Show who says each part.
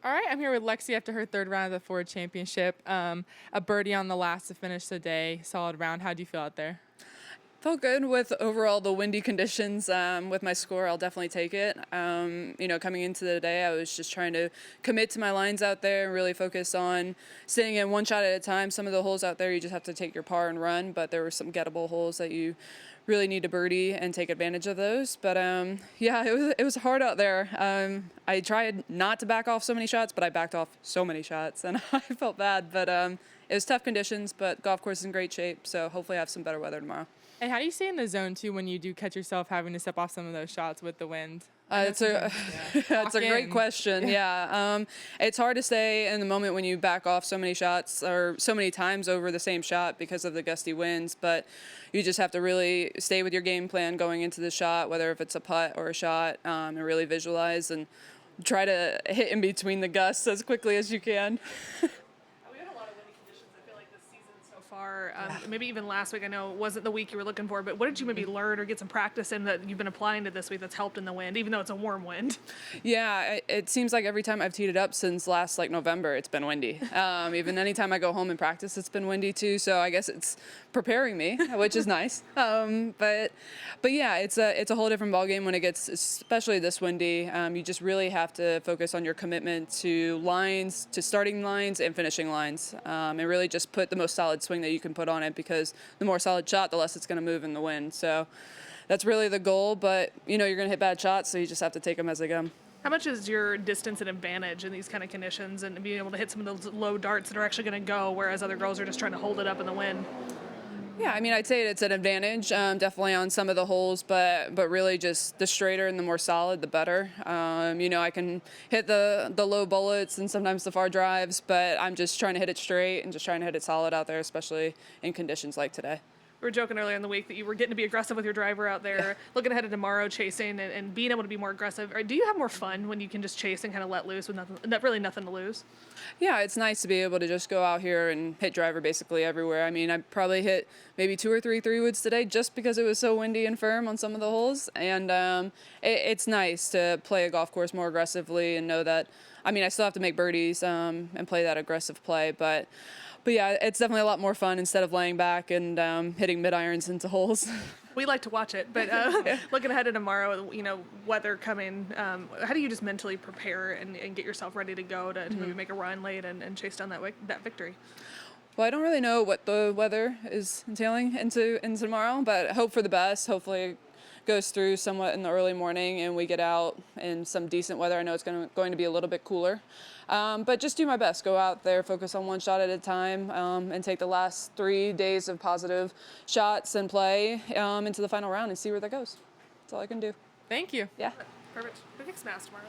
Speaker 1: All right, I'm here with Lexi after her third round of the Ford Championship. A birdie on the last to finish the day. Solid round. How do you feel out there?
Speaker 2: Felt good with overall the windy conditions. With my score, I'll definitely take it. Coming into the day, I was just trying to commit to my lines out there and really focus on staying in one shot at a time. Some of the holes out there, you just have to take your par and run, but there were some gettable holes that you really need to birdie and take advantage of those. But it was hard out there. I tried not to back off so many shots, but I backed off so many shots, and I felt bad. But it was tough conditions, but golf course is in great shape, so hopefully I have some better weather tomorrow.
Speaker 1: And how do you stay in the zone, too, when you do catch yourself having to step off some of those shots with the wind?
Speaker 2: It's a great question. Yeah. It's hard to stay in the moment when you back off so many shots or so many times over the same shot because of the gusty winds, but you just have to really stay with your game plan going into the shot, whether if it's a putt or a shot, and really visualize and try to hit in between the gusts as quickly as you can.
Speaker 3: We had a lot of windy conditions, I feel like, this season so far. Maybe even last week, I know it wasn't the week you were looking for, but what did you maybe learn or get some practice in that you've been applying to this week that's helped in the wind, even though it's a warm wind?
Speaker 2: Yeah, it seems like every time I've teed it up since last November, it's been windy. Even anytime I go home and practice, it's been windy too. So I guess it's preparing me, which is nice. But yeah, it's a whole different ballgame when it gets, especially this windy. You just really have to focus on your commitment to lines, to starting lines and finishing lines, and really just put the most solid swing that you can put on it, because the more solid shot, the less it's going to move in the wind. So that's really the goal, but you're going to hit bad shots, so you just have to take them as they come.
Speaker 3: How much is your distance an advantage in these kind of conditions and being able to hit some of those low darts that are actually going to go, whereas other girls are just trying to hold it up in the wind?
Speaker 2: Yeah, I mean, I'd say it's an advantage, definitely on some of the holes, but really just the straighter and the more solid, the better. I can hit the low bullets and sometimes the far drives, but I'm just trying to hit it straight and just trying to hit it solid out there, especially in conditions like today.
Speaker 3: We were joking earlier in the week that you were getting to be aggressive with your driver out there, looking ahead to tomorrow, chasing and being able to be more aggressive. Or do you have more fun when you can just chase and kind of let loose with nothing to lose?
Speaker 2: Yeah, it's nice to be able to just go out here and hit driver basically everywhere. I mean, I probably hit maybe 2 or 3 3-woods today just because it was so windy and firm on some of the holes. And it's nice to play a golf course more aggressively and know that, I mean, I still have to make birdies and play that aggressive play, but yeah, it's definitely a lot more fun instead of laying back and hitting mid-irons into holes.
Speaker 3: We like to watch it, but looking ahead to tomorrow, weather coming, how do you just mentally prepare and get yourself ready to go to maybe make a run late and chase down that victory?
Speaker 2: Well, I don't really know what the weather is entailing into tomorrow, but hope for the best. Hopefully it goes through somewhat in the early morning and we get out in some decent weather. I know it's going to be a little bit cooler, but just do my best. Go out there, focus on one shot at a time, and take the last 3 days of positive shots and play into the final round and see where that goes. That's all I can do.
Speaker 1: Thank you.
Speaker 2: Yeah.
Speaker 3: Perfect. Thanks, Mass, tomorrow.